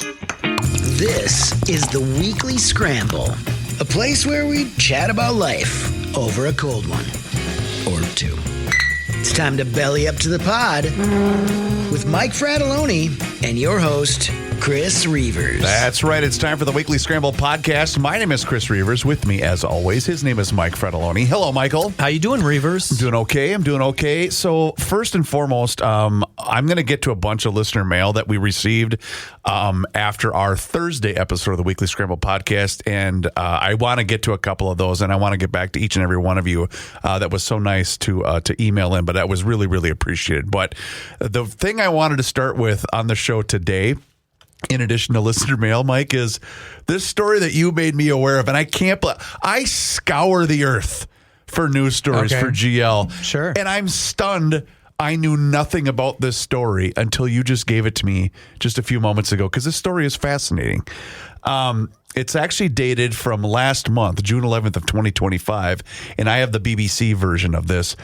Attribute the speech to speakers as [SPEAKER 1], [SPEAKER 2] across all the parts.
[SPEAKER 1] This is the Weekly Scramble, a place where we chat about life over a cold one or two. It's time to belly up to the pod with Mike Fratelloni and your host, Chris Reavers.
[SPEAKER 2] That's right. It's time for the Weekly Scramble podcast. My name is Chris Reavers. With me, as always, his name is Mike Fratelloni. Hello, Michael.
[SPEAKER 3] How you doing, Reavers?
[SPEAKER 2] I'm doing okay. So first and foremost, I'm going to get to a bunch of listener mail that we received after our Thursday episode of the Weekly Scramble podcast. And I want to get to a couple of those, and I want to get back to each and every one of you. That was so nice to email in, but that was really, really appreciated. But the thing I wanted to start with on the show today, in addition to listener mail, Mike, is this story that you made me aware of. And I scour the earth for news stories for GL. Sure. And I'm stunned. I knew nothing about this story until you just gave it to me just a few moments ago, because this story is fascinating. It's actually dated from last month, June 11th of 2025. And I have the BBC version of this.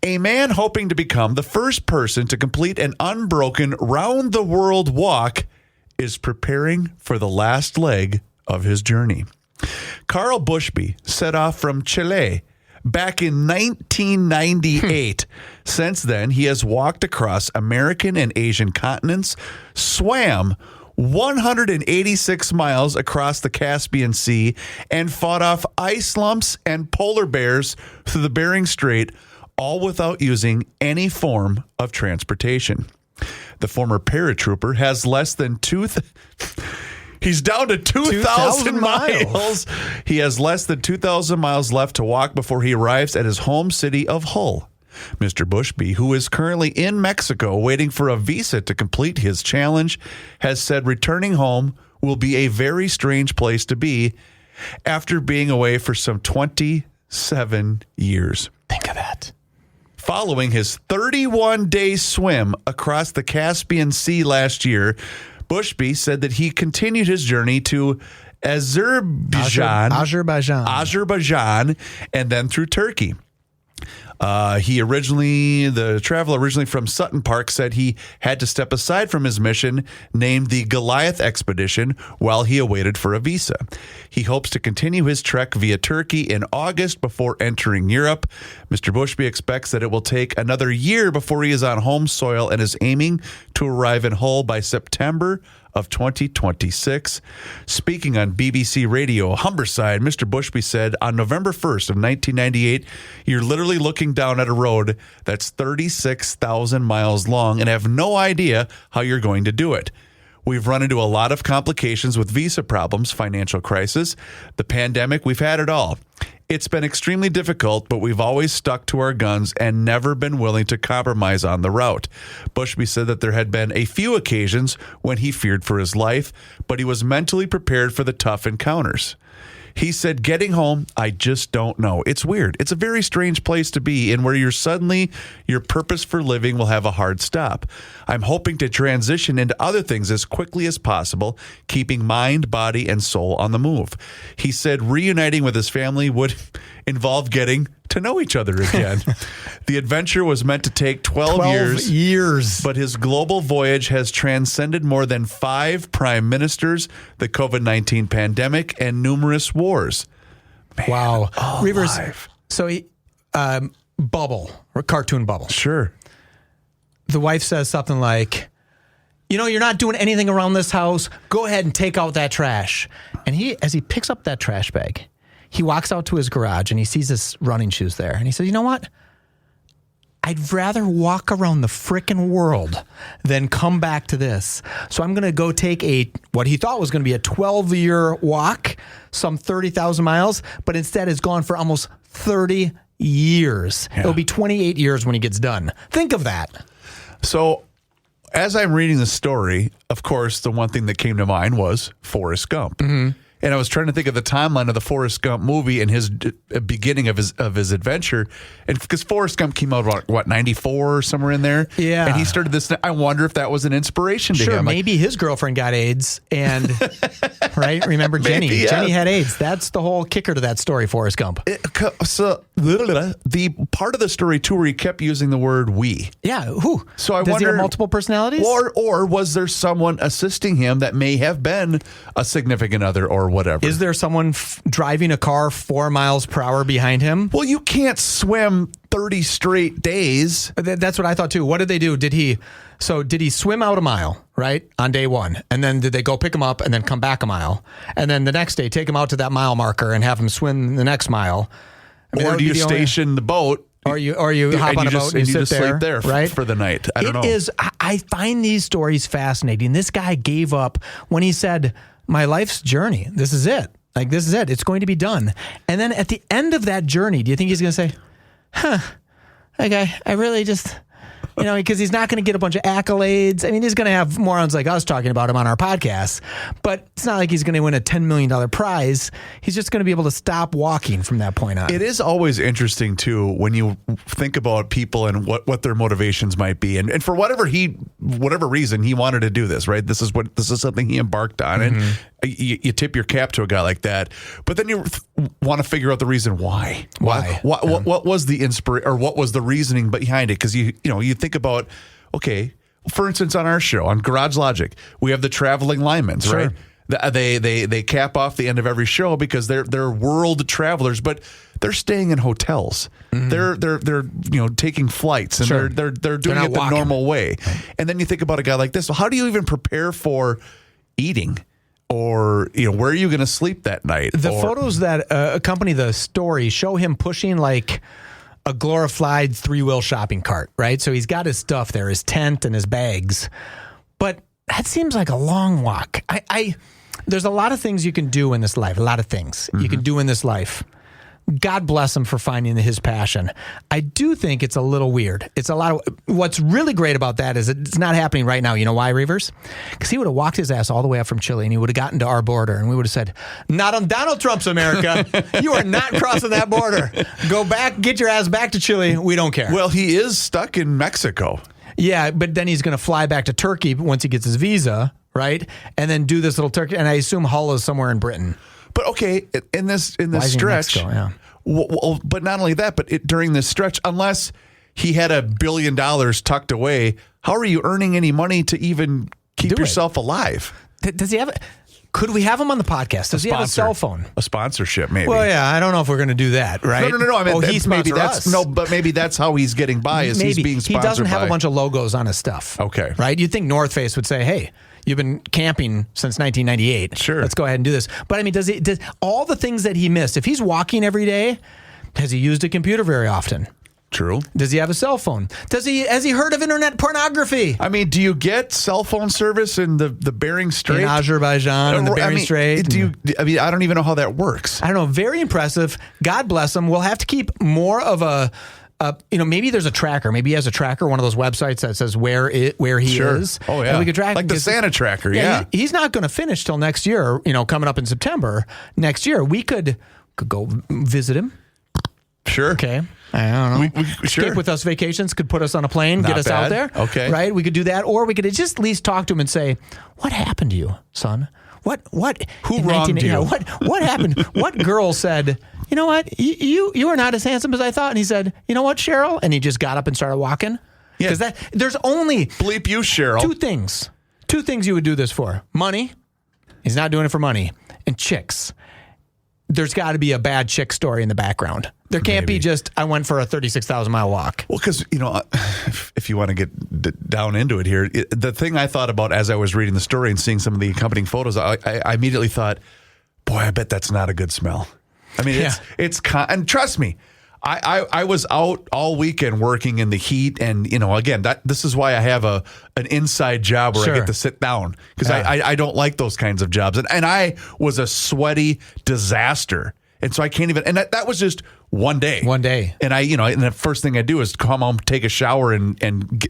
[SPEAKER 2] A man hoping to become the first person to complete an unbroken round-the-world walk is preparing for the last leg of his journey. Karl Bushby set off from Chile back in 1998. Since then, he has walked across American and Asian continents, swam 186 miles across the Caspian Sea, and fought off ice lumps and polar bears through the Bering Strait, all without using any form of transportation. The former paratrooper has less than he's down to 2,000 miles. He has less than 2,000 miles left to walk before he arrives at his home city of Hull. Mr. Bushby, who is currently in Mexico waiting for a visa to complete his challenge, has said returning home will be a very strange place to be after being away for some 27 years.
[SPEAKER 3] Think of that.
[SPEAKER 2] Following his 31-day swim across the Caspian Sea last year, Bushby said that he continued his journey to Azerbaijan, and then through Turkey. The traveler originally from Sutton Park said he had to step aside from his mission, named the Goliath Expedition, while he awaited for a visa. He hopes to continue his trek via Turkey in August before entering Europe. Mr. Bushby expects that it will take another year before he is on home soil and is aiming to arrive in Hull by September of 2026. Speaking on BBC Radio Humberside, Mr. Bushby said on November 1st of 1998, you're literally looking down at a road that's 36,000 miles long and have no idea how you're going to do it. We've run into a lot of complications with visa problems, financial crisis, the pandemic. We've had it all. It's been extremely difficult, but we've always stuck to our guns and never been willing to compromise on the route. Bushby said that there had been a few occasions when he feared for his life, but he was mentally prepared for the tough encounters. He said, getting home, I just don't know. It's weird. It's a very strange place to be in, where your purpose for living will have a hard stop. I'm hoping to transition into other things as quickly as possible, keeping mind, body, and soul on the move. He said reuniting with his family would involve getting to know each other again. The adventure was meant to take 12 years, but his global voyage has transcended more than 5 prime ministers, the COVID-19 pandemic, and numerous wars. Man,
[SPEAKER 3] wow. Reavers, so cartoon Bubble.
[SPEAKER 2] Sure.
[SPEAKER 3] The wife says something like, you're not doing anything around this house. Go ahead and take out that trash. And as he picks up that trash bag, he walks out to his garage and he sees his running shoes there. And he says, you know what? I'd rather walk around the frickin' world than come back to this. So I'm going to go take what he thought was going to be a 12-year walk, some 30,000 miles, but instead has gone for almost 30 years. Yeah. It'll be 28 years when he gets done. Think of that.
[SPEAKER 2] So as I'm reading the story, of course, the one thing that came to mind was Forrest Gump. Mm-hmm. And I was trying to think of the timeline of the Forrest Gump movie and his beginning of his adventure. And because Forrest Gump came out about, what, 94 or somewhere in there?
[SPEAKER 3] Yeah.
[SPEAKER 2] And he started this. I wonder if that was an inspiration to him.
[SPEAKER 3] Sure, maybe his girlfriend got AIDS and, right? Remember Jenny?
[SPEAKER 2] Maybe, yeah.
[SPEAKER 3] Jenny had AIDS. That's the whole kicker to that story, Forrest Gump.
[SPEAKER 2] So the part of the story, too, where he kept using the word we.
[SPEAKER 3] Yeah, who?
[SPEAKER 2] So I
[SPEAKER 3] Does
[SPEAKER 2] wonder,
[SPEAKER 3] he have multiple personalities?
[SPEAKER 2] Or was there someone assisting him that may have been a significant other or whatever?
[SPEAKER 3] Is there someone driving a car 4 miles per hour behind him?
[SPEAKER 2] Well, you can't swim 30 straight days.
[SPEAKER 3] That's what I thought too. What did they do? Did he swim out a mile, right, on day one? And then did they go pick him up and then come back a mile? And then the next day, take him out to that mile marker and have him swim the next mile? I mean,
[SPEAKER 2] or do you station the boat?
[SPEAKER 3] Or you hop on a boat and you sit there,
[SPEAKER 2] sleep there
[SPEAKER 3] right?
[SPEAKER 2] for the night. I don't know.
[SPEAKER 3] I find these stories fascinating. This guy gave up when he said, my life's journey, this is it. Like, this is it. It's going to be done. And then at the end of that journey, do you think he's going to say, okay, I really just, because he's not going to get a bunch of accolades. I mean, he's going to have morons like us talking about him on our podcast, but it's not like he's going to win a $10 million prize. He's just going to be able to stop walking from that point on.
[SPEAKER 2] It is always interesting, too, when you think about people and what their motivations might be. And for whatever reason he wanted to do this, right? This is something he embarked on. Mm-hmm. And you tip your cap to a guy like that. But then you want to figure out the reason why. What was the inspiration, or what was the reasoning behind it? Because you think about, okay, for instance, on our show, on Garage Logic, we have the traveling linemen,
[SPEAKER 3] sure.
[SPEAKER 2] right? They cap off the end of every show because they're world travelers, but they're staying in hotels. Mm-hmm. They're taking flights, and
[SPEAKER 3] sure.
[SPEAKER 2] they're doing it the normal way. Right. And then you think about a guy like this. So how do you even prepare for eating? Or, where are you going to sleep that night?
[SPEAKER 3] The photos that accompany the story show him pushing like a glorified 3-wheel shopping cart, right? So he's got his stuff there, his tent and his bags. But that seems like a long walk. There's a lot of things you can do in this life, a lot of things you can do in this life. God bless him for finding his passion. I do think it's a little weird. It's a lot of what's really great about that is it's not happening right now. You know why, Reavers? Because he would have walked his ass all the way up from Chile and he would have gotten to our border and we would have said, not on Donald Trump's America. You are not crossing that border. Go back, get your ass back to Chile. We don't care.
[SPEAKER 2] Well, he is stuck in Mexico.
[SPEAKER 3] Yeah, but then he's going to fly back to Turkey once he gets his visa, right? And then do this little Turkey. And I assume Hull is somewhere in Britain.
[SPEAKER 2] But okay, in this stretch,
[SPEAKER 3] Mexico, yeah.
[SPEAKER 2] Well, but not only that, but during this stretch, unless he had $1 billion tucked away, how are you earning any money to even keep yourself alive?
[SPEAKER 3] Does he have? Could we have him on the podcast? Does he have a cell phone?
[SPEAKER 2] A sponsorship, maybe.
[SPEAKER 3] Well, yeah, I don't know if we're going to do that, right?
[SPEAKER 2] No. I mean,
[SPEAKER 3] but
[SPEAKER 2] maybe that's how he's getting by. Is he's being sponsored?
[SPEAKER 3] He doesn't have a bunch of logos on his stuff.
[SPEAKER 2] Okay,
[SPEAKER 3] right? You'd think North Face would say, "Hey, you've been camping since 1998.
[SPEAKER 2] Sure,
[SPEAKER 3] let's go ahead and do this." But I mean, does all the things that he missed? If he's walking every day, has he used a computer very often?
[SPEAKER 2] True.
[SPEAKER 3] Does he have a cell phone? Has he heard of internet pornography?
[SPEAKER 2] I mean, do you get cell phone service in the Bering Strait?
[SPEAKER 3] In Azerbaijan and the Bering Strait?
[SPEAKER 2] I don't even know how that works.
[SPEAKER 3] I don't know. Very impressive. God bless him. We'll have to keep more of a maybe there's a tracker. Maybe he has a tracker, one of those websites that says where he is.
[SPEAKER 2] Oh, yeah.
[SPEAKER 3] And we could track
[SPEAKER 2] like the Santa tracker, yeah.
[SPEAKER 3] He's not going to finish till next year, coming up in September. Next year, we could go visit him.
[SPEAKER 2] Sure.
[SPEAKER 3] Okay. I don't know.
[SPEAKER 2] Sure.
[SPEAKER 3] Escape with Us Vacations could put us on a plane, get us out there.
[SPEAKER 2] Okay.
[SPEAKER 3] Right? We could do that. Or we could just at least talk to him and say, what happened to you, son? What?
[SPEAKER 2] Who wronged you?
[SPEAKER 3] What happened? What girl said, you know what? You are not as handsome as I thought. And he said, you know what, Cheryl? And he just got up and started walking.
[SPEAKER 2] Yeah.
[SPEAKER 3] Because there's only...
[SPEAKER 2] Bleep you, Cheryl.
[SPEAKER 3] Two things you would do this for. Money. He's not doing it for money. And chicks. There's got to be a bad chick story in the background. There can't be just, I went for a 36,000-mile walk.
[SPEAKER 2] Well, because, if you want to get down into it here, the thing I thought about as I was reading the story and seeing some of the accompanying photos, I immediately thought, boy, I bet that's not a good smell. I mean, and trust me, I was out all weekend working in the heat, and again, this is why I have an inside job where I get to sit down, because I don't like those kinds of jobs, and I was a sweaty disaster And so I can't even, and that was just one day.
[SPEAKER 3] One day.
[SPEAKER 2] And and the first thing I do is come home, take a shower, and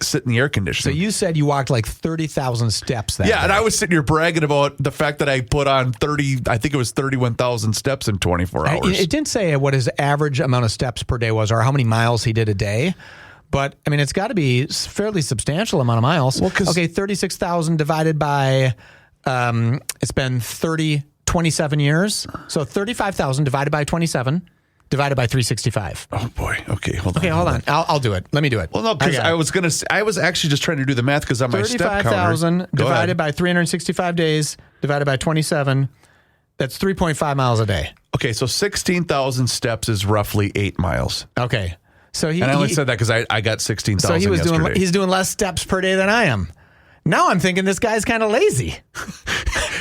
[SPEAKER 2] sit in the air conditioning.
[SPEAKER 3] So you said you walked like 30,000 steps that day.
[SPEAKER 2] And I was sitting here bragging about the fact that I put on 31,000 steps in 24 hours.
[SPEAKER 3] It didn't say what his average amount of steps per day was or how many miles he did a day. But, I mean, it's got to be a fairly substantial amount of miles. Well, 36,000 divided by, it's been 27 years. So 35,000 divided by 27, divided by 365.
[SPEAKER 2] Oh, boy. Okay, hold on.
[SPEAKER 3] Okay, hold on. I'll do it. Let me do it.
[SPEAKER 2] Well, no, because I was actually just trying to do the math because on my step counter.
[SPEAKER 3] 35,000 divided by 365 days, divided by 27, that's 3.5 miles a day.
[SPEAKER 2] Okay, so 16,000 steps is roughly 8 miles.
[SPEAKER 3] Okay. So
[SPEAKER 2] I only said that because I got 16,000 yesterday.
[SPEAKER 3] He's doing less steps per day than I am. Now I'm thinking this guy's kind of lazy.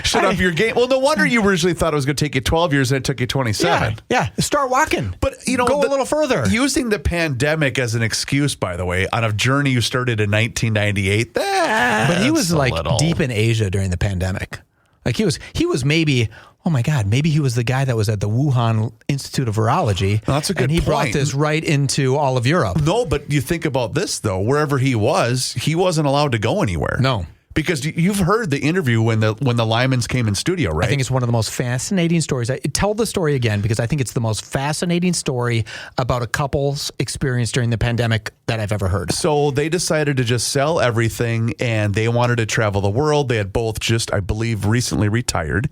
[SPEAKER 2] Shut up your game. Well, no wonder you originally thought it was going to take you 12 years and it took you 27.
[SPEAKER 3] Yeah. Start walking.
[SPEAKER 2] But,
[SPEAKER 3] go a little further.
[SPEAKER 2] Using the pandemic as an excuse, by the way, on a journey you started in 1998.
[SPEAKER 3] But he was like deep in Asia during the pandemic. Like he was maybe, oh my God, maybe he was the guy that was at the Wuhan Institute of Virology.
[SPEAKER 2] Well, that's a good point.
[SPEAKER 3] And he brought this right into all of Europe.
[SPEAKER 2] No, but you think about this, though. Wherever he wasn't allowed to go anywhere.
[SPEAKER 3] No.
[SPEAKER 2] Because you've heard the interview when the Lymans came in studio, right?
[SPEAKER 3] I think it's one of the most fascinating stories. Tell the story again because I think it's the most fascinating story about a couple's experience during the pandemic that I've ever heard.
[SPEAKER 2] So they decided to just sell everything and they wanted to travel the world. They had both just, I believe, recently retired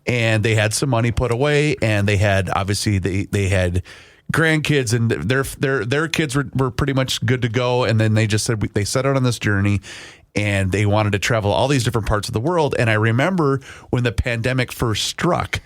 [SPEAKER 2] and they had some money put away and they had, obviously, they had grandkids and their kids were pretty much good to go. And then they just said, they set out on this journey and they wanted to travel all these different parts of the world. And I remember when the pandemic first struck,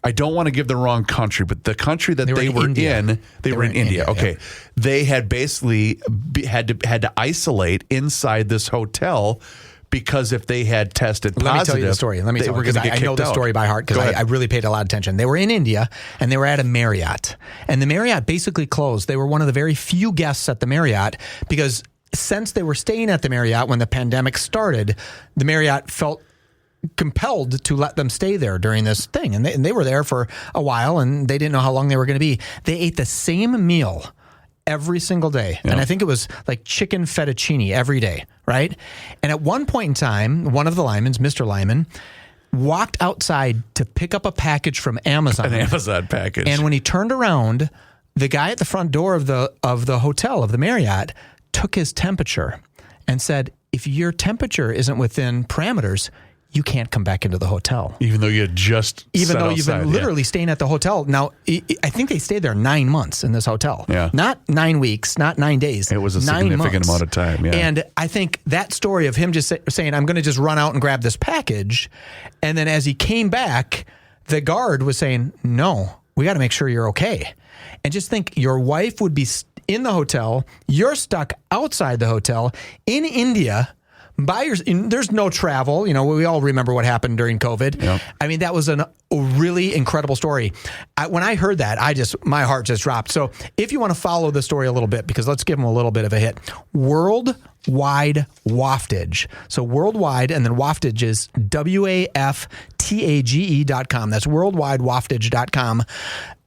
[SPEAKER 2] I don't want to give the wrong country, but the country that they were in, they were in India. Okay. Yeah. They had basically had to isolate inside this hotel because if they had tested positive.
[SPEAKER 3] Let me tell you the story. Let me tell you because I know the story by heart because I really paid a lot of attention. They were in India and they were at a Marriott. And the Marriott basically closed. They were one of the very few guests at the Marriott because since they were staying at the Marriott when the pandemic started, the Marriott felt compelled to let them stay there during this thing. And they were there for a while and they didn't know how long they were going to be. They ate the same meal every single day. Yeah. And I think it was like chicken fettuccine every day, right? And at one point in time, one of the Lymans, Mr. Lyman, walked outside to pick up a package from Amazon.
[SPEAKER 2] An Amazon package.
[SPEAKER 3] And when he turned around, the guy at the front door of the hotel, of the Marriott, took his temperature and said, if your temperature isn't within parameters, you can't come back into the hotel.
[SPEAKER 2] Even though you had just
[SPEAKER 3] Even though you've been literally staying at the hotel. Now, I think they stayed there 9 months in this hotel.
[SPEAKER 2] Yeah.
[SPEAKER 3] Not 9 weeks, not 9 days.
[SPEAKER 2] It was a significant amount of time, yeah.
[SPEAKER 3] And I think that story of him just saying, I'm going to just run out and grab this package. And then as he came back, the guard was saying, no, we got to make sure you're okay. And just think, your wife would be in the hotel. You're stuck outside the hotel in India. There's no travel. We all remember what happened during COVID. Yep. I mean, that was a really incredible story. When I heard that, my heart just dropped. So if you want to follow the story a little bit, because let's give them a little bit of a hit. Worldwide Waftage. So worldwide, and then waftage is WAFTAGE.com. That's worldwidewaftage.com.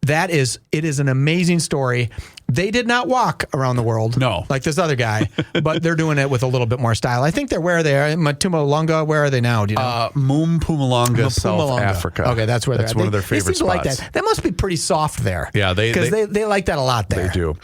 [SPEAKER 3] It is an amazing story. They did not walk around the world,
[SPEAKER 2] no,
[SPEAKER 3] like this other guy, but they're doing it with a little bit more style. I think they're where they are. Mpumalanga, where are they now? Do you know?
[SPEAKER 2] Mpumalanga, South Africa.
[SPEAKER 3] Okay, that's where they're.
[SPEAKER 2] That's one of their favorite spots.
[SPEAKER 3] Like that. That must be pretty soft there.
[SPEAKER 2] Yeah,
[SPEAKER 3] because they like that a lot there.
[SPEAKER 2] They do,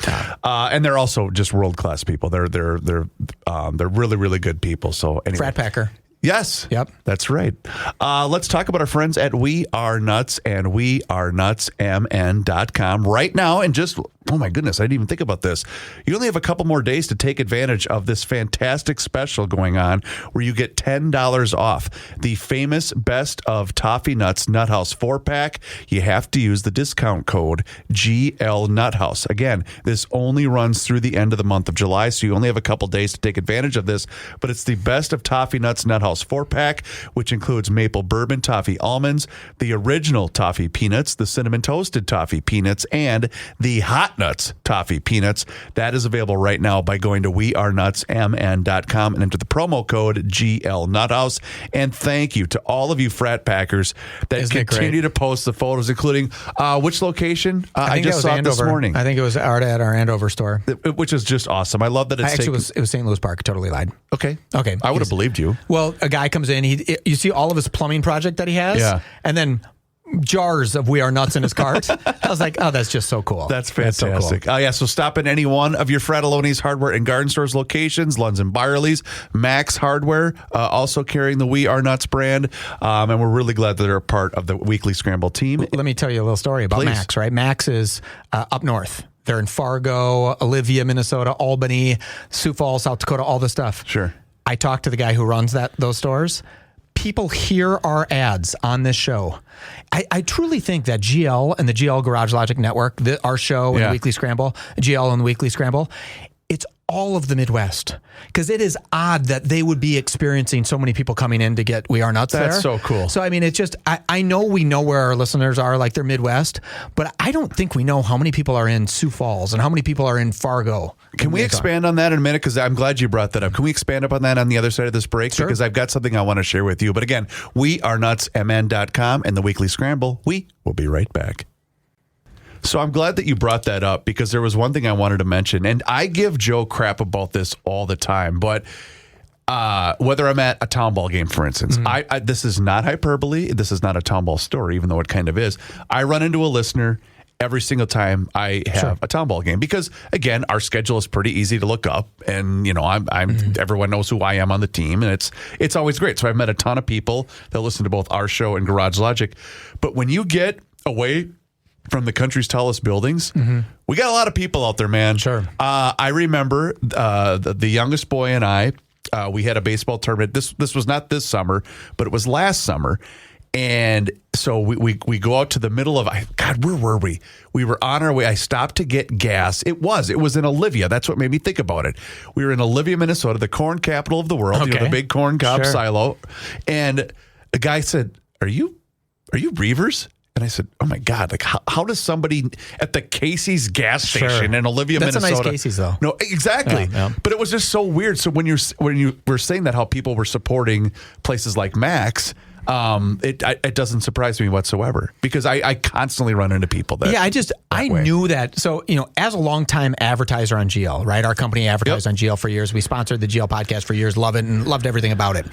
[SPEAKER 2] and they're also just world class people. They're really really good people. So anyway,
[SPEAKER 3] Frat Packer.
[SPEAKER 2] Yes.
[SPEAKER 3] Yep.
[SPEAKER 2] That's right. Let's talk about our friends at We Are Nuts and wearenutsmn.com right now. And just, oh my goodness, I didn't even think about this. You only have a couple more days to take advantage of this fantastic special going on where you get $10 off the famous Best of Toffee Nuts Nut House 4-pack. You have to use the discount code GL Nut House. Again, this only runs through the end of the month of July, so you only have a couple days to take advantage of this. But it's the Best of Toffee Nuts Nut House 4-pack, which includes maple bourbon toffee almonds, the original toffee peanuts, the cinnamon toasted toffee peanuts, and the hot nut nuts, toffee, peanuts. That is available right now by going to wearenutsmn.com and enter the promo code GLNuthouse. And thank you to all of you frat packers that continue to post the photos, including which location? I just saw it this morning.
[SPEAKER 3] I think it was at our Andover store,
[SPEAKER 2] which is just awesome. I love that it's
[SPEAKER 3] it was St. Louis Park. Totally lied.
[SPEAKER 2] Okay.
[SPEAKER 3] I
[SPEAKER 2] would have believed you.
[SPEAKER 3] Well, a guy comes in. You see all of his plumbing project that he has, and then jars of We Are Nuts in his cart. I was like, oh, that's just so cool.
[SPEAKER 2] That's fantastic. So cool. So stop in any one of your Fratelloni's Hardware and Garden Stores locations, Lunds and Byerly's, Max Hardware, also carrying the We Are Nuts brand. And we're really glad that they're a part of the Weekly Scramble team.
[SPEAKER 3] Let me tell you a little story about Max, right? Max is up north. They're in Fargo, Olivia, Minnesota, Albany, Sioux Falls, South Dakota, all this stuff.
[SPEAKER 2] Sure.
[SPEAKER 3] I talked to the guy who runs those stores. People hear our ads on this show. I truly think that GL and the GL Garage Logic Network, our show and the Weekly Scramble, GL and the Weekly Scramble, it's all of the Midwest. Because it is odd that they would be experiencing so many people coming in to get We Are Nuts there.
[SPEAKER 2] That's so cool.
[SPEAKER 3] So, I mean, it's just, I know we know where our listeners are, like they're Midwest, but I don't think we know how many people are in Sioux Falls and how many people are in Fargo.
[SPEAKER 2] Can we expand on that in a minute? Because I'm glad you brought that up. Can we expand upon that on the other side of this break?
[SPEAKER 3] Sure.
[SPEAKER 2] Because I've got something I want to share with you. But again, wearenutsmn.com and the Weekly Scramble. We will be right back. So I'm glad that you brought that up because there was one thing I wanted to mention. And I give Joe crap about this all the time. But whether I'm at a town ball game, for instance, this is not hyperbole. This is not a town ball story, even though it kind of is. I run into a listener every single time I have a town ball game because, again, our schedule is pretty easy to look up, and I'm everyone knows who I am on the team, and it's always great. So I've met a ton of people that listen to both our show and Garage Logic. But when you get away from the country's tallest buildings, we got a lot of people out there, man.
[SPEAKER 3] Sure.
[SPEAKER 2] I remember the youngest boy and I. We had a baseball tournament. This was not this summer, but it was last summer. And so we go out to the middle of, God, where were we? We were on our way. I stopped to get gas. It was in Olivia. That's what made me think about it. We were in Olivia, Minnesota, the corn capital of the world, the big corn cob silo. And a guy said, are you Reavers? And I said, oh my God, like how does somebody at the Casey's gas station in Olivia, Minnesota?
[SPEAKER 3] That's a nice Casey's though.
[SPEAKER 2] No, exactly. Yeah. But it was just so weird. So when you were saying that, how people were supporting places like Max, it doesn't surprise me whatsoever because I constantly run into people that. I knew that. So, as a longtime advertiser on GL, right? Our company advertised on GL for years. We sponsored the GL podcast for years, love it and loved everything about it.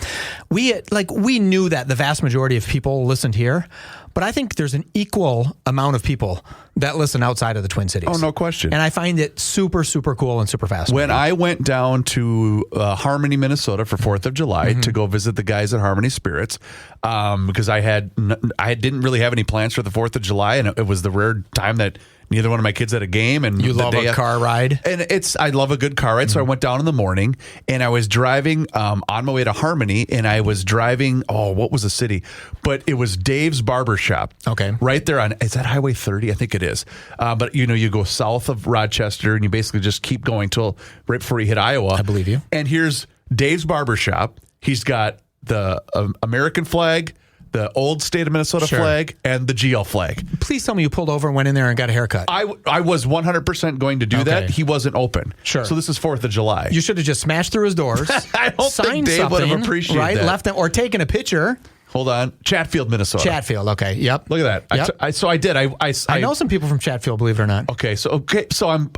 [SPEAKER 2] We knew that the vast majority of people listened here, but I think there's an equal amount of people that listen outside of the Twin Cities. Oh, no question.
[SPEAKER 3] And I find it super, super cool and super fascinating.
[SPEAKER 2] When I went down to Harmony, Minnesota for 4th of July to go visit the guys at Harmony Spirits, because I didn't really have any plans for the 4th of July, and it was the rare time that neither one of my kids had a game. And
[SPEAKER 3] you love a car ride?
[SPEAKER 2] And I love a good car ride. So I went down in the morning and I was driving on my way to Harmony, and I was driving, what was the city? But it was Dave's Barbershop.
[SPEAKER 3] Okay.
[SPEAKER 2] Right there is that Highway 30? I think it is. But you go south of Rochester and you basically just keep going till right before you hit Iowa.
[SPEAKER 3] I believe you.
[SPEAKER 2] And here's Dave's Barbershop. He's got the American flag, the old state of Minnesota flag, and the GL flag.
[SPEAKER 3] Please tell me you pulled over and went in there and got a haircut.
[SPEAKER 2] I was 100% going to do that. He wasn't open.
[SPEAKER 3] Sure.
[SPEAKER 2] So this is 4th of July.
[SPEAKER 3] You should have just smashed through his doors.
[SPEAKER 2] I don't think Dave would have appreciated that.
[SPEAKER 3] Left them, or taken a picture.
[SPEAKER 2] Hold on. Chatfield, Minnesota.
[SPEAKER 3] Chatfield, okay. Yep.
[SPEAKER 2] Look at that.
[SPEAKER 3] Yep.
[SPEAKER 2] So I did.
[SPEAKER 3] I know some people from Chatfield, believe it or not.
[SPEAKER 2] Okay. So I'm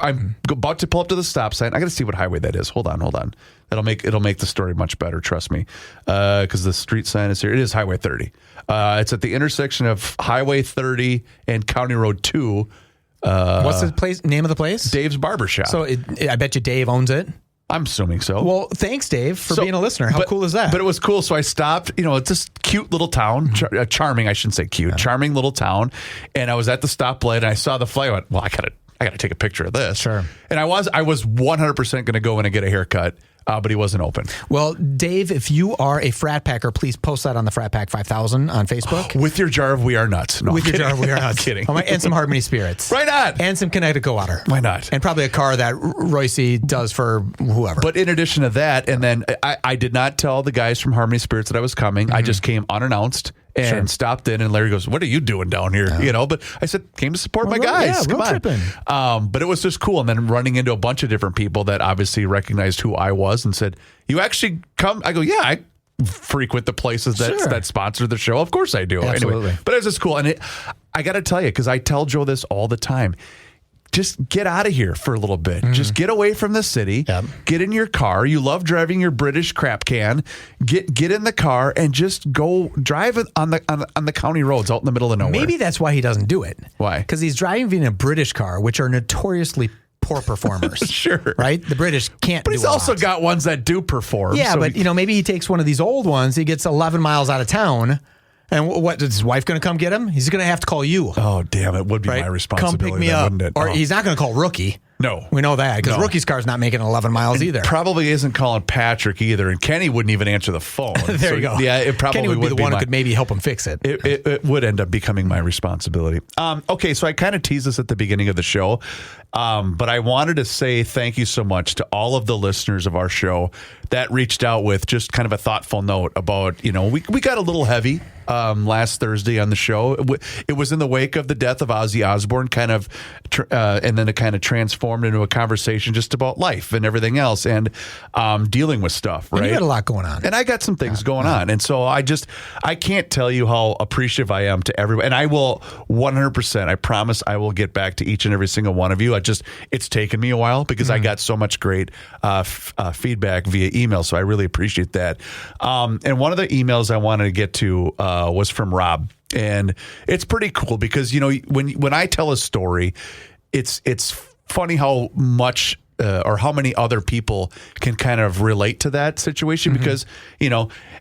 [SPEAKER 2] about to pull up to the stop sign. I got to see what highway that is. Hold on. It'll make the story much better. Trust me. Because the street sign is here. It is Highway 30. It's at the intersection of Highway 30 and County Road 2.
[SPEAKER 3] What's the name of the place?
[SPEAKER 2] Dave's Barbershop.
[SPEAKER 3] So I bet you Dave owns it.
[SPEAKER 2] I'm assuming so.
[SPEAKER 3] Well, thanks, Dave, for being a listener. How cool is that?
[SPEAKER 2] But it was cool. So I stopped. It's this cute little town, charming. I shouldn't say cute, charming little town. And I was at the stoplight and I saw the flag. I went, well, I gotta take a picture of this.
[SPEAKER 3] Sure.
[SPEAKER 2] And I was 100% going to go in and get a haircut. But he wasn't open.
[SPEAKER 3] Well, Dave, if you are a frat packer, please post that on the Frat Pack 5000 on Facebook.
[SPEAKER 2] With your jar of We Are Nuts. No,
[SPEAKER 3] with your jar of We Are Nuts.
[SPEAKER 2] I'm kidding.
[SPEAKER 3] And some Harmony Spirits.
[SPEAKER 2] Why not?
[SPEAKER 3] And some Connecticut water.
[SPEAKER 2] Why not?
[SPEAKER 3] And probably a car that Royce does for whoever.
[SPEAKER 2] But in addition to that, and then I did not tell the guys from Harmony Spirits that I was coming. I just came unannounced. and stopped in. And Larry goes, "What are you doing down here?" You know, but I said, "Came to support my guys."
[SPEAKER 3] Yeah, road tripping.
[SPEAKER 2] But it was just cool. And then running into a bunch of different people that obviously recognized who I was and said, "You actually come?" I go, "Yeah, I frequent the places that sponsor the show. Of course I do."
[SPEAKER 3] Absolutely.
[SPEAKER 2] Anyway, but it was just cool. And I got to tell you, because I tell Joe this all the time, just get out of here for a little bit. Just get away from the city.
[SPEAKER 3] Yep.
[SPEAKER 2] Get in your car. You love driving your British crap can. Get in the car and just go drive it on the county roads out in the middle of nowhere.
[SPEAKER 3] Maybe that's why he doesn't do it.
[SPEAKER 2] Why?
[SPEAKER 3] Because he's driving a British car, which are notoriously poor performers.
[SPEAKER 2] Sure.
[SPEAKER 3] Right? The British can't
[SPEAKER 2] But
[SPEAKER 3] do
[SPEAKER 2] he's
[SPEAKER 3] a
[SPEAKER 2] also
[SPEAKER 3] lot.
[SPEAKER 2] got ones that do perform.
[SPEAKER 3] Yeah,
[SPEAKER 2] so
[SPEAKER 3] but maybe he takes one of these old ones. He gets 11 miles out of town. And what is his wife going to come get him? He's going to have to call you.
[SPEAKER 2] Oh, damn, it would be my responsibility.
[SPEAKER 3] Come pick me
[SPEAKER 2] then,
[SPEAKER 3] up.
[SPEAKER 2] wouldn't it?
[SPEAKER 3] Or
[SPEAKER 2] Oh.
[SPEAKER 3] he's not going to call Rookie.
[SPEAKER 2] No.
[SPEAKER 3] We know that because
[SPEAKER 2] No.
[SPEAKER 3] Rookie's car's not making 11 miles either.
[SPEAKER 2] Probably isn't calling Patrick either, and Kenny wouldn't even answer the phone.
[SPEAKER 3] There you go.
[SPEAKER 2] Yeah, it probably
[SPEAKER 3] Kenny would be the one who
[SPEAKER 2] my-
[SPEAKER 3] could maybe help him fix it.
[SPEAKER 2] It would end up becoming my responsibility. Okay, so I kind of teased this at the beginning of the show, but I wanted to say thank you so much to all of the listeners of our show that reached out with just kind of a thoughtful note about, we got a little heavy last Thursday on the show. It was in the wake of the death of Ozzy Osbourne, and then it kind of transformed into a conversation just about life and everything else, and dealing with stuff, right?
[SPEAKER 3] You got a lot going on.
[SPEAKER 2] And I got some things going on. And so I can't tell you how appreciative I am to everybody. And I will 100%, I promise I will get back to each and every single one of you. It's taken me a while because I got so much great feedback via email. So I really appreciate that. And one of the emails I wanted to get to was from Rob. And it's pretty cool because, when I tell a story, it's funny how much or how many other people can kind of relate to that situation because,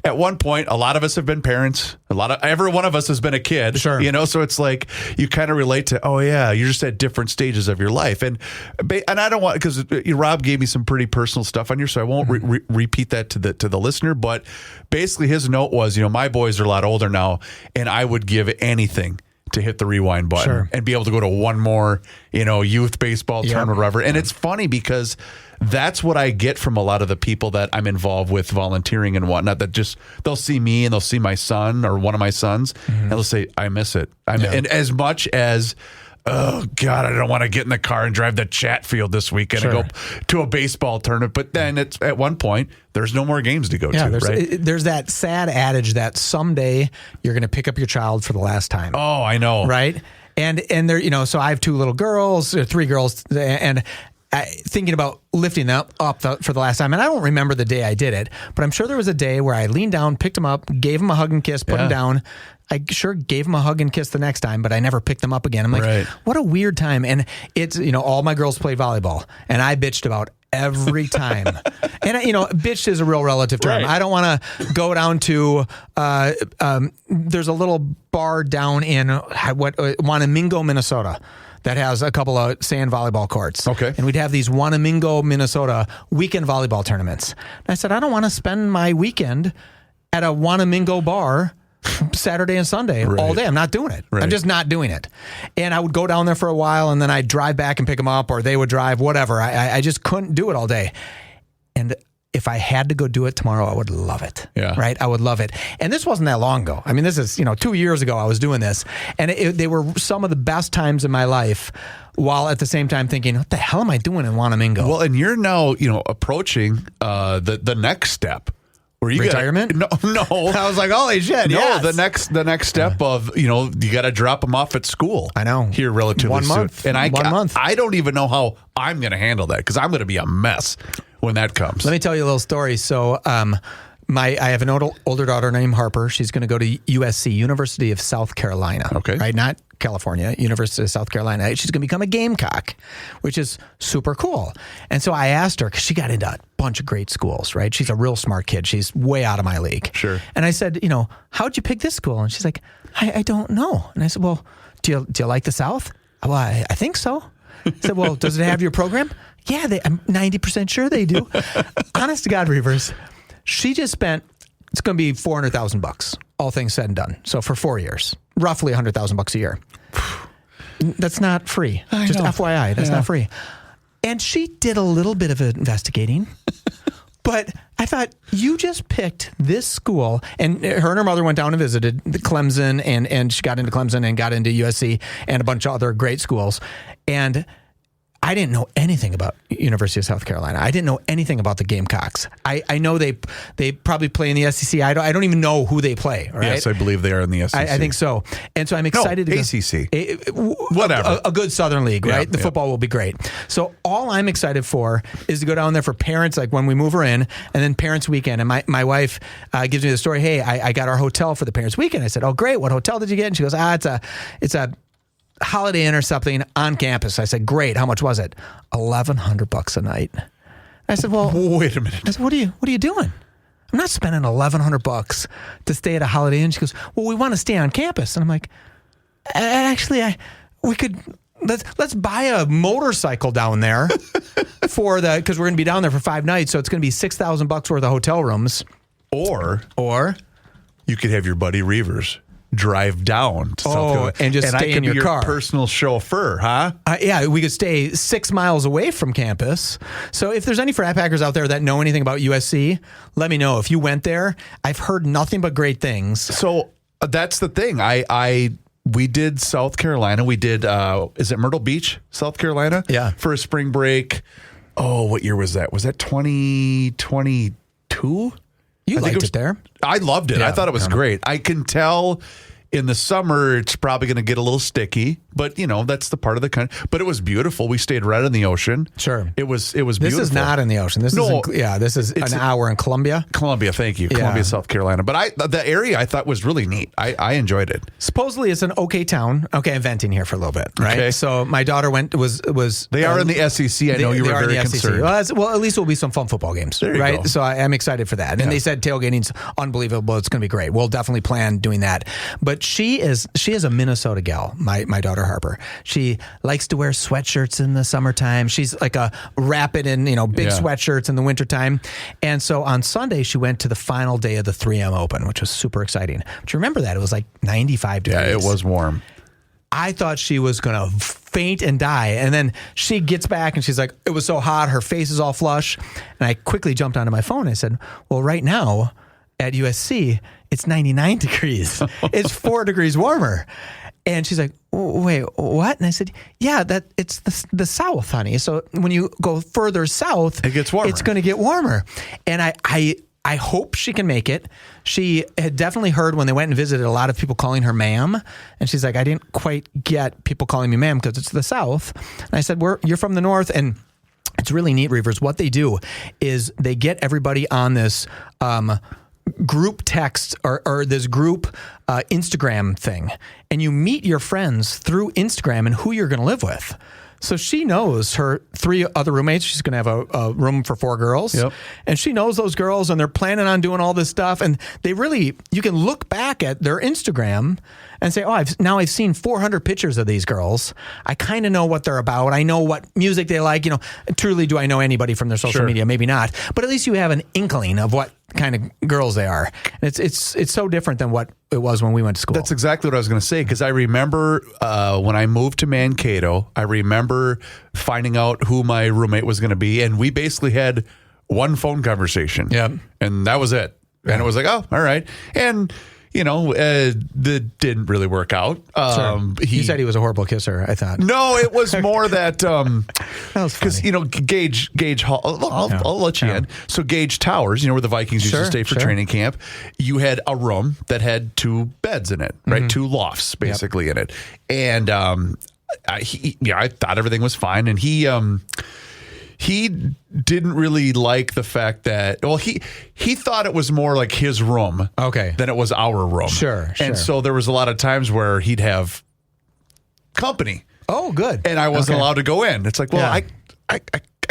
[SPEAKER 2] at one point, a lot of us have been parents. Every one of us has been a kid,
[SPEAKER 3] Sure.
[SPEAKER 2] So it's like you kind of relate to, oh yeah, you're just at different stages of your life. And I don't want, because Rob gave me some pretty personal stuff on here, so I won't repeat that to the listener. But basically his note was, my boys are a lot older now and I would give anything to hit the rewind button and be able to go to one more, youth baseball tournament or whatever. And it's funny because that's what I get from a lot of the people that I'm involved with volunteering and whatnot, that just, they'll see me and they'll see my son or one of my sons and they'll say, I miss it. And as much as, oh God, I don't want to get in the car and drive to Chatfield this weekend and go to a baseball tournament. But then it's at one point, there's no more games to go to, right?
[SPEAKER 3] There's that sad adage that someday you're going to pick up your child for the last time.
[SPEAKER 2] Oh, I know.
[SPEAKER 3] Right. And there, so I have 2 little girls, or 3 girls, and thinking about lifting them up for the last time. And I don't remember the day I did it, but I'm sure there was a day where I leaned down, picked them up, gave them a hug and kiss, put them down. I sure gave them a hug and kiss the next time, but I never picked them up again. I'm like, what a weird time. And it's, all my girls play volleyball and I bitched about every time. And, bitched is a real relative term.
[SPEAKER 2] Right.
[SPEAKER 3] I don't want to go down to, there's a little bar down in Wanamingo, Minnesota, that has a couple of sand volleyball courts.
[SPEAKER 2] Okay.
[SPEAKER 3] And we'd have these Wanamingo, Minnesota weekend volleyball tournaments. And I said, I don't want to spend my weekend at a Wanamingo bar Saturday and Sunday all day. I'm not doing it. I'm just not doing it. And I would go down there for a while and then I'd drive back and pick them up, or they would drive, whatever. I just couldn't do it all day. And if I had to go do it tomorrow, I would love it.
[SPEAKER 2] Yeah.
[SPEAKER 3] Right? I would love it. And this wasn't that long ago. I mean, this is, 2 years ago I was doing this. And they were some of the best times in my life, while at the same time thinking, what the hell am I doing in Wanamingo?
[SPEAKER 2] Well, and you're now, approaching the next step.
[SPEAKER 3] Retirement?
[SPEAKER 2] No.
[SPEAKER 3] I was like, holy shit.
[SPEAKER 2] No,
[SPEAKER 3] yes.
[SPEAKER 2] the next step of, you got to drop them off at school.
[SPEAKER 3] I know.
[SPEAKER 2] Here relatively
[SPEAKER 3] 1 month.
[SPEAKER 2] soon. And
[SPEAKER 3] 1 month.
[SPEAKER 2] I don't even know how I'm going to handle that because I'm going to be a mess when that comes.
[SPEAKER 3] Let me tell you a little story. So, I have an older daughter named Harper. She's going to go to USC, University of South Carolina.
[SPEAKER 2] Okay.
[SPEAKER 3] Right? Not California, University of South Carolina. She's going to become a Gamecock, which is super cool. And so I asked her, because she got into a bunch of great schools, right? She's a real smart kid. She's way out of my league.
[SPEAKER 2] Sure.
[SPEAKER 3] And I said, how'd you pick this school? And she's like, I don't know. And I said, well, do you like the South? Well, I think so. I said, well, does it have your program? Yeah, I'm 90% sure they do. Honest to God, Reavers, she just spent, it's going to be $400,000, all things said and done. So for 4 years, roughly $100,000 a year. That's not free. Just know. FYI, that's not free. And she did a little bit of investigating, but I thought, you just picked this school, and her mother went down and visited Clemson, and she got into Clemson and got into USC and a bunch of other great schools. And I didn't know anything about University of South Carolina. I didn't know anything about the Gamecocks. I know they probably play in the SEC. I don't even know who they play. Right?
[SPEAKER 2] Yes, I believe they are in the SEC.
[SPEAKER 3] I think so. And so I'm excited to
[SPEAKER 2] ACC.
[SPEAKER 3] Whatever. A good Southern League, right? The
[SPEAKER 2] yeah.
[SPEAKER 3] football will be great. So all I'm excited for is to go down there for parents, like when we move her in, and then parents weekend. And my wife gives me the story, hey, I got our hotel for the parents weekend. I said, oh, great. What hotel did you get? And she goes, it's a Holiday Inn or something on campus. I said, great. How much was it? $1,100 a night. I said, well,
[SPEAKER 2] wait a minute.
[SPEAKER 3] I said, what are you doing? I'm not spending $1,100 to stay at a Holiday Inn. She goes, well, we want to stay on campus. And I'm like, actually, let's buy a motorcycle down there because we're going to be down there for 5 nights. So it's going to be $6,000 worth of hotel rooms.
[SPEAKER 2] Or you could have your buddy Reavers drive down to South Carolina
[SPEAKER 3] and just stay in your car.
[SPEAKER 2] Personal chauffeur, huh?
[SPEAKER 3] Yeah, we could stay 6 miles away from campus. So if there's any frat packers out there that know anything about USC, let me know. If you went there, I've heard nothing but great things.
[SPEAKER 2] So that's the thing. We did South Carolina. We did, is it Myrtle Beach, South Carolina?
[SPEAKER 3] Yeah.
[SPEAKER 2] For a spring break. Oh, what year was that? Was that 2022?
[SPEAKER 3] You liked it there.
[SPEAKER 2] I loved it.
[SPEAKER 3] Yeah,
[SPEAKER 2] I thought it was great. I can tell in the summer it's probably going to get a little sticky, but that's the part of the country. But it was beautiful. We stayed right in the ocean.
[SPEAKER 3] Sure.
[SPEAKER 2] It was beautiful.
[SPEAKER 3] This is not in the ocean. This is an hour in Columbia.
[SPEAKER 2] Columbia, thank you. Columbia, South Carolina. But the area I thought was really neat. I enjoyed it.
[SPEAKER 3] Supposedly it's an okay town. Okay, I'm venting here for a little bit, right?
[SPEAKER 2] Okay.
[SPEAKER 3] So my daughter was
[SPEAKER 2] They are in the SEC. I know you were very concerned.
[SPEAKER 3] Well, at least there will be some fun football games,
[SPEAKER 2] there you
[SPEAKER 3] right?
[SPEAKER 2] go.
[SPEAKER 3] So I'm excited for that. And they said tailgating's unbelievable. It's going to be great. We'll definitely plan doing that. But she is a Minnesota gal, my daughter Harper. She likes to wear sweatshirts in the summertime. She's like a rapid in, big sweatshirts in the wintertime. And so on Sunday, she went to the final day of the 3M Open, which was super exciting. But you remember that? It was like 95 degrees.
[SPEAKER 2] Yeah, it was warm.
[SPEAKER 3] I thought she was going to faint and die. And then she gets back and she's like, it was so hot. Her face is all flush. And I quickly jumped onto my phone. I said, well, right now at USC, it's 99 degrees. It's 4 degrees warmer. And she's like, wait, what? And I said, yeah, it's the South, honey. So when you go further south,
[SPEAKER 2] it gets warmer.
[SPEAKER 3] It's going to get warmer. And I hope she can make it. She had definitely heard when they went and visited a lot of people calling her ma'am. And she's like, I didn't quite get people calling me ma'am because it's the South. And I said, you're from the North. And it's really neat, Reavers. What they do is they get everybody on this group text or this group Instagram thing. And you meet your friends through Instagram and who you're going to live with. So she knows her 3 other roommates. She's going to have a room for 4 girls.
[SPEAKER 2] Yep.
[SPEAKER 3] And she knows those girls and they're planning on doing all this stuff. And you can look back at their Instagram and say, I've seen 400 pictures of these girls. I kind of know what they're about. I know what music they like. Truly, do I know anybody from their social media? Maybe not. But at least you have an inkling of what kind of girls they are. And it's so different than what it was when we went to school.
[SPEAKER 2] That's exactly what I was going to say, because I remember when I moved to Mankato, I remember finding out who my roommate was going to be, and we basically had one phone conversation.
[SPEAKER 3] Yep.
[SPEAKER 2] And that was it. And it was like, oh, all right. And that didn't really work out.
[SPEAKER 3] He said he was a horrible kisser, I thought.
[SPEAKER 2] No, it was more that
[SPEAKER 3] because
[SPEAKER 2] Gage Hall. I'll let you in. So Gage Towers, where the Vikings used to stay for training camp. You had a room that had 2 beds in it, right? Mm-hmm. 2 lofts basically in it, and I thought everything was fine, and he didn't really like the fact that, he thought it was more like his room than it was our room.
[SPEAKER 3] Sure.
[SPEAKER 2] And so there was a lot of times where he'd have company.
[SPEAKER 3] Oh, good.
[SPEAKER 2] And I wasn't allowed to go in. It's like, I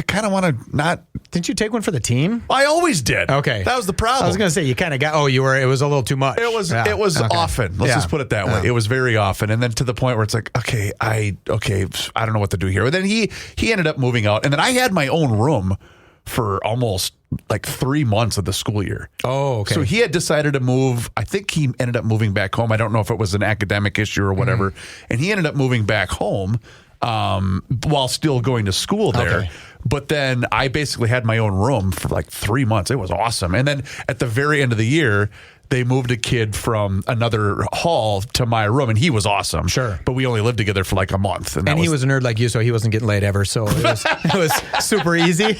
[SPEAKER 2] kind of want to not.
[SPEAKER 3] Didn't you take one for the team?
[SPEAKER 2] I always did.
[SPEAKER 3] Okay.
[SPEAKER 2] That was the problem.
[SPEAKER 3] I was going to say, you kind of got, it was a little too much.
[SPEAKER 2] It was often. Let's just put it that way. It was very often. And then to the point where it's like, I don't know what to do here. And then he ended up moving out. And then I had my own room for almost like 3 months of the school year. Oh, okay. So he had decided to move. I think he ended up moving back home. I don't know if it was an academic issue or whatever. And he ended up moving back home while still going to school there. Okay. But then I basically had my own room for like 3 months. It was awesome. And then at the very end of the year, they moved a kid from another hall to my room, and he was awesome.
[SPEAKER 3] Sure.
[SPEAKER 2] But we only lived together for like a month.
[SPEAKER 3] And he was a nerd like you, so he wasn't getting laid ever. So it was super easy.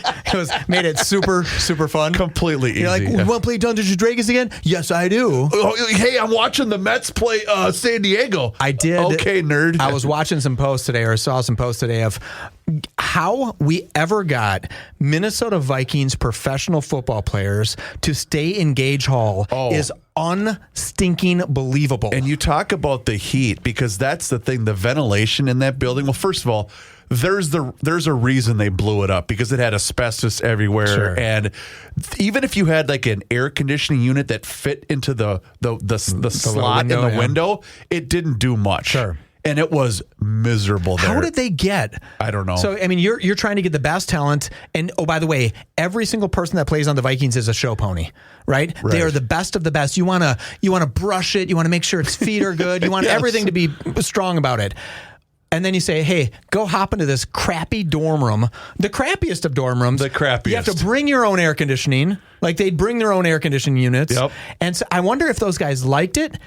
[SPEAKER 3] Made it super, super fun.
[SPEAKER 2] Completely easy.
[SPEAKER 3] You're like, you want to play Dungeons and Dragons again? Yes, I do.
[SPEAKER 2] Oh, hey, I'm watching the Mets play San Diego.
[SPEAKER 3] I did.
[SPEAKER 2] Okay, nerd.
[SPEAKER 3] I was watching some posts today, or saw some posts today of how we ever got Minnesota Vikings professional football players to stay in Gage Hall is unstinking believable.
[SPEAKER 2] And you talk about the heat, because that's the thing, the ventilation in that building. Well, first of all, there's a reason they blew it up, because it had asbestos everywhere.
[SPEAKER 3] Sure.
[SPEAKER 2] And even if you had like an air conditioning unit that fit into the slot
[SPEAKER 3] window,
[SPEAKER 2] in the window, it didn't do much.
[SPEAKER 3] Sure.
[SPEAKER 2] And it was miserable there.
[SPEAKER 3] How did they get?
[SPEAKER 2] I don't know.
[SPEAKER 3] So, I mean, you're trying to get the best talent. And, oh, by the way, every single person that plays on the Vikings is a show pony, right? They are the best of the best. You want to brush it. You want to make sure its feet are good. You want everything to be strong about it. And then you say, hey, go hop into this crappy dorm room, the crappiest of dorm rooms.
[SPEAKER 2] The crappiest.
[SPEAKER 3] You have to bring your own air conditioning. Like, they'd bring their own air conditioning units.
[SPEAKER 2] Yep.
[SPEAKER 3] And so I wonder if those guys liked it.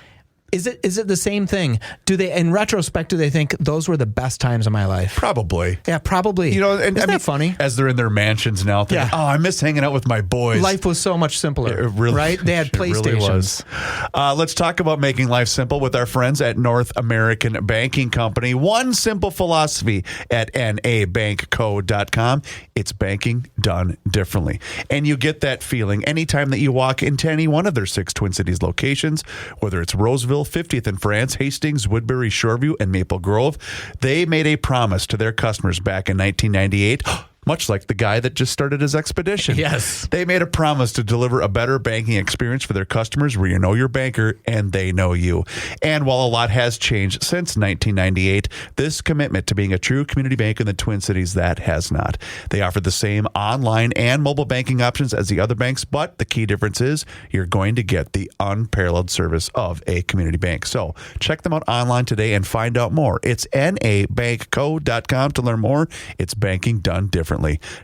[SPEAKER 3] Is it the same thing? Do they, in retrospect, do they think those were the best times of my life?
[SPEAKER 2] Probably.
[SPEAKER 3] Yeah, probably.
[SPEAKER 2] You know, and
[SPEAKER 3] Isn't
[SPEAKER 2] I mean,
[SPEAKER 3] that funny?
[SPEAKER 2] As they're in their mansions now, thinking, oh, I miss hanging out with my boys.
[SPEAKER 3] Life was so much simpler,
[SPEAKER 2] It really,
[SPEAKER 3] right? They had
[SPEAKER 2] it really
[SPEAKER 3] PlayStations.
[SPEAKER 2] was. Let's talk about making life simple with our friends at North American Banking Company. One simple philosophy at nabankco.com. It's banking done differently. And you get that feeling anytime that you walk into any one of their 6 Twin Cities locations, whether it's Roseville, 50th in France, Hastings, Woodbury, Shoreview, and Maple Grove. They made a promise to their customers back in 1998. Much like the guy that just started his expedition.
[SPEAKER 3] Yes.
[SPEAKER 2] They made a promise to deliver a better banking experience for their customers where you know your banker and they know you. And while a lot has changed since 1998, this commitment to being a true community bank in the Twin Cities, that has not. They offer the same online and mobile banking options as the other banks, but the key difference is you're going to get the unparalleled service of a community bank. So check them out online today and find out more. It's nabankco.com to learn more. It's banking done differently.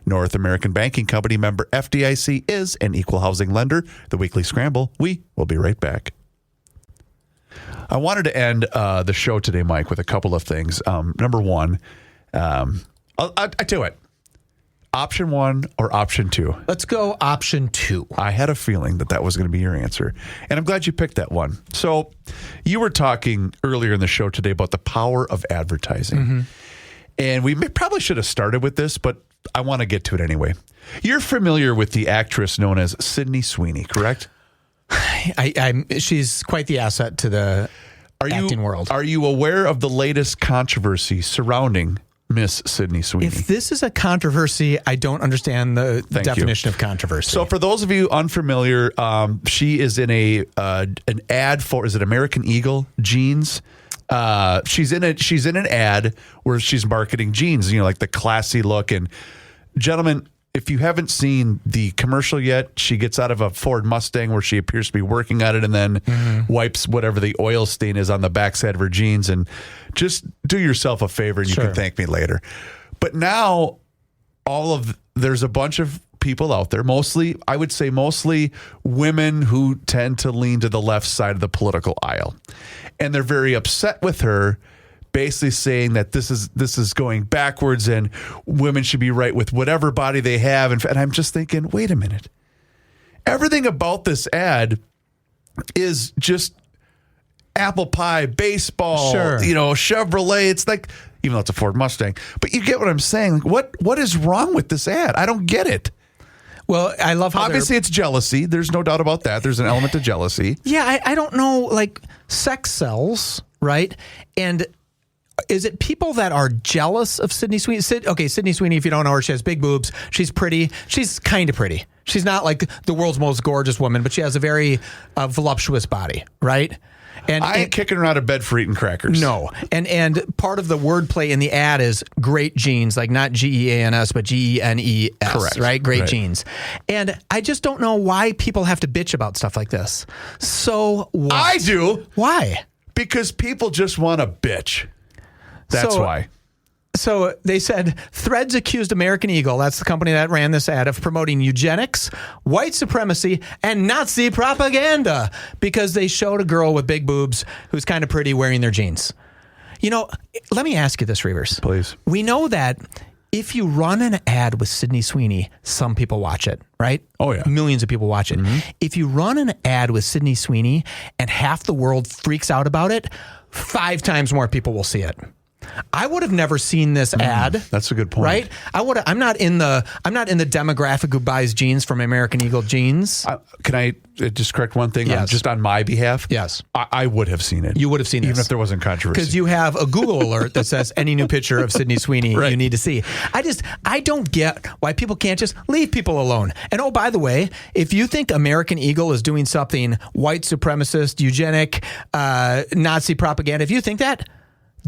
[SPEAKER 2] North American Banking Company, member FDIC, is an equal housing lender. The Weekly Scramble. We will be right back. I wanted to end the show today, Mike, with a couple of things. Number one, I'll do it. Option 1 or option 2?
[SPEAKER 3] Let's go option 2.
[SPEAKER 2] I had a feeling that was going to be your answer, and I'm glad you picked that one. So you were talking earlier in the show today about the power of advertising. Mm-hmm. And we probably should have started with this, but I want to get to it anyway. You're familiar with the actress known as Sydney Sweeney, correct?
[SPEAKER 3] She's quite the asset to the acting world.
[SPEAKER 2] Are you aware of the latest controversy surrounding Miss Sydney Sweeney?
[SPEAKER 3] If this is a controversy, I don't understand the definition of controversy.
[SPEAKER 2] So for those of you unfamiliar, she is in an ad for, is it American Eagle jeans? She's in an ad where she's marketing jeans, you know, like the classy look. And gentlemen, if you haven't seen the commercial yet, she gets out of a Ford Mustang where she appears to be working at it and then wipes whatever the oil stain is on the backside of her jeans. And just do yourself a favor and you can thank me later. But now there's a bunch of people out there, mostly women who tend to lean to the left side of the political aisle. And they're very upset with her, basically saying that this is going backwards and women should be right with whatever body they have. And I'm just thinking, wait a minute. Everything about this ad is just apple pie, baseball, Chevrolet. It's like, even though it's a Ford Mustang, but you get what I'm saying. What is wrong with this ad? I don't get it.
[SPEAKER 3] Well, I love how
[SPEAKER 2] obviously it's jealousy. There's no doubt about that. There's an element of jealousy.
[SPEAKER 3] Yeah, I don't know. Like, sex sells, right? And is it people that are jealous of Sydney Sweeney? Sydney Sweeney, if you don't know her, she has big boobs. She's pretty. She's kind of pretty. She's not like the world's most gorgeous woman, but she has a very voluptuous body, right? And
[SPEAKER 2] I ain't kicking her out of bed for eating crackers.
[SPEAKER 3] No. And part of the wordplay in the ad is great genes, like not Geans, but Genes.
[SPEAKER 2] Correct.
[SPEAKER 3] Right? Great genes. And I just don't know why people have to bitch about stuff like this. So what?
[SPEAKER 2] I do.
[SPEAKER 3] Why?
[SPEAKER 2] Because people just want to bitch. That's why.
[SPEAKER 3] So they said Threads accused American Eagle, that's the company that ran this ad, of promoting eugenics, white supremacy, and Nazi propaganda because they showed a girl with big boobs who's kind of pretty wearing their jeans. You know, let me ask you this, Reavers.
[SPEAKER 2] Please.
[SPEAKER 3] We know that if you run an ad with Sydney Sweeney, some people watch it, right?
[SPEAKER 2] Oh, yeah.
[SPEAKER 3] Millions of people watch it. If you run an ad with Sydney Sweeney and half the world freaks out about it, 5 times more people will see it. I would have never seen this ad.
[SPEAKER 2] That's a good point.
[SPEAKER 3] Right? I'm not in the demographic who buys jeans from American Eagle jeans.
[SPEAKER 2] Can I just correct one thing?
[SPEAKER 3] Yes.
[SPEAKER 2] Just on my behalf?
[SPEAKER 3] Yes.
[SPEAKER 2] I would have seen it.
[SPEAKER 3] You would have seen it.
[SPEAKER 2] Even if there wasn't controversy.
[SPEAKER 3] Because you have a Google alert that says any new picture of Sydney Sweeney
[SPEAKER 2] Right.
[SPEAKER 3] you need to see. I don't get why people can't just leave people alone. And oh, by the way, if you think American Eagle is doing something white supremacist, eugenic, Nazi propaganda, if you think that,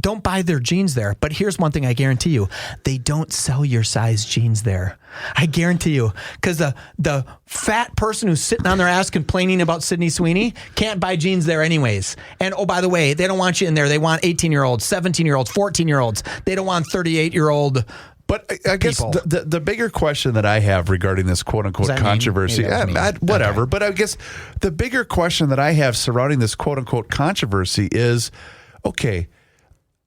[SPEAKER 3] don't buy their jeans there. But here's one thing I guarantee you. They don't sell your size jeans there. I guarantee you. Because the fat person who's sitting on their ass complaining about Sydney Sweeney can't buy jeans there anyways. And oh, by the way, they don't want you in there. They want 18-year-olds, 17-year-olds, 14-year-olds. They don't want 38-year-old
[SPEAKER 2] But I guess the bigger question that I have regarding this quote-unquote controversy, whatever, okay. But I guess the bigger question that I have surrounding this quote-unquote controversy is, okay,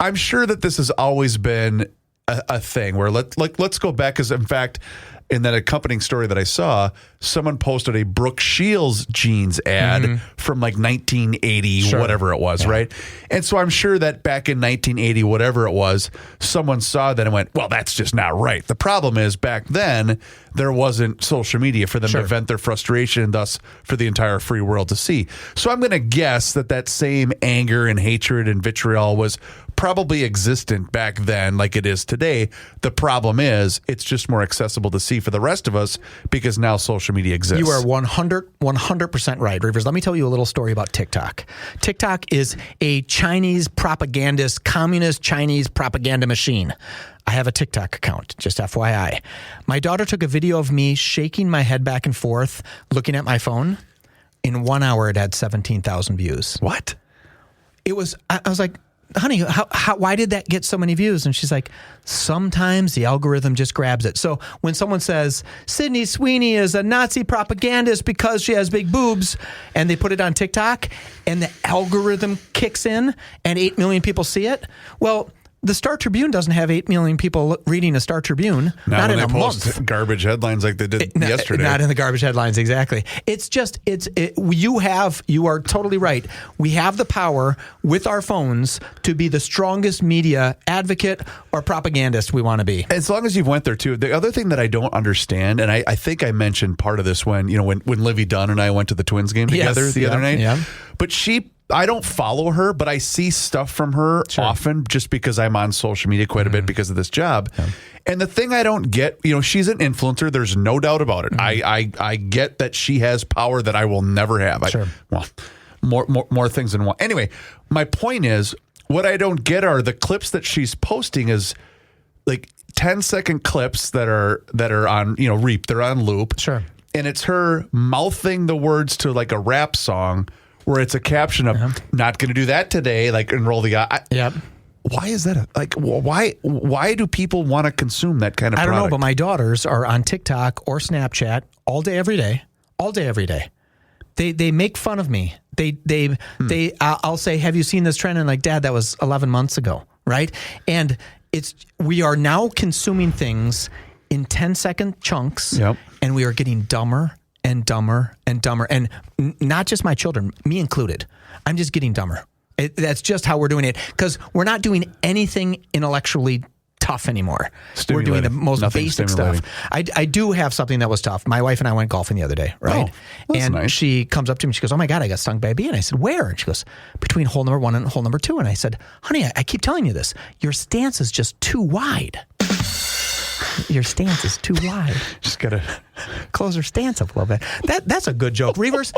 [SPEAKER 2] I'm sure that this has always been a thing where let's go back, because in fact, in that accompanying story that I saw, someone posted a Brooke Shields jeans ad from like 1980, whatever it was, right? And so I'm sure that back in 1980, whatever it was, someone saw that and went, well, that's just not right. The problem is back then, there wasn't social media for them to vent their frustration and thus for the entire free world to see. So I'm going to guess that same anger and hatred and vitriol was probably existent back then like it is today. The problem is it's just more accessible to see for the rest of us because now social media exists.
[SPEAKER 3] You are 100% right, Rivers. Let me tell you a little story about TikTok. TikTok is a Chinese propagandist, communist Chinese propaganda machine. I have a TikTok account, just FYI. My daughter took a video of me shaking my head back and forth, looking at my phone. In 1 hour, it had 17,000 views.
[SPEAKER 2] What?
[SPEAKER 3] It was, I was like, honey, why did that get so many views? And she's like, sometimes the algorithm just grabs it. So when someone says, Sydney Sweeney is a Nazi propagandist because she has big boobs, and they put it on TikTok, and the algorithm kicks in, and 8 million people see it, well, the Star Tribune doesn't have 8 million people reading a Star Tribune. Not in a month.
[SPEAKER 2] Garbage headlines like they did yesterday.
[SPEAKER 3] Not in the garbage headlines, exactly. It's just, you are totally right. We have the power with our phones to be the strongest media advocate or propagandist we want to be.
[SPEAKER 2] As long as you've went there too. The other thing that I don't understand, and I think I mentioned part of this when Livy Dunn and I went to the Twins game together the other night. Yeah. But I don't follow her, but I see stuff from her often just because I'm on social media quite a bit because of this job. Yeah. And the thing I don't get, she's an influencer. There's no doubt about it. I get that she has power that I will never have. More things than one. Anyway, my point is, what I don't get are the clips that she's posting is like 10-second clips that are on, Reap. They're on loop. Sure. And it's her mouthing the words to like a rap song where it's a caption of not going to do that today, like enroll the guy. Yep. Why is that? Why do people want to consume that kind of product?
[SPEAKER 3] I don't know, but my daughters are on TikTok or Snapchat all day, every day. They make fun of me. I'll say, have you seen this trend? And like, Dad, that was 11 months ago, right? And we are now consuming things in 10-second chunks, and we are getting dumber and dumber and dumber. And not just my children, me included. I'm just getting dumber. That's just how we're doing it, because we're not doing anything intellectually tough anymore. We're doing the most basic stuff. I do have something that was tough. My wife and I went golfing the other day, right? Oh, and nice. She comes up to me, she goes, oh my God, I got stung by a bee. And I said, where? And she goes, between hole number 1 and hole number 2. And I said, honey, I keep telling you this. Your stance is just too wide. Your stance is too wide.
[SPEAKER 2] Just got to
[SPEAKER 3] close her stance up a little bit. That's a good joke. Reavers,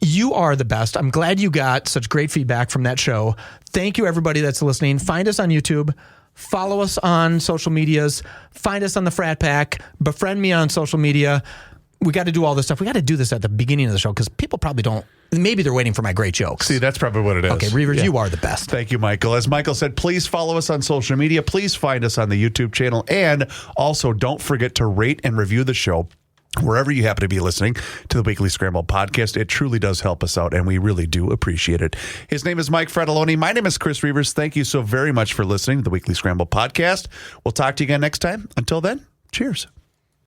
[SPEAKER 3] you are the best. I'm glad you got such great feedback from that show. Thank you, everybody that's listening. Find us on YouTube. Follow us on social medias. Find us on the Frat Pack. Befriend me on social media. we got to do all this stuff. We got to do this at the beginning of the show because people probably don't. Maybe they're waiting for my great jokes.
[SPEAKER 2] See, that's probably what it is.
[SPEAKER 3] Okay, Reavers, you are the best.
[SPEAKER 2] Thank you, Michael. As Michael said, please follow us on social media. Please find us on the YouTube channel. And also, don't forget to rate and review the show wherever you happen to be listening to the Weekly Scramble podcast. It truly does help us out, and we really do appreciate it. His name is Mike Fratelloni. My name is Chris Reavers. Thank you so very much for listening to the Weekly Scramble podcast. We'll talk to you again next time. Until then, cheers.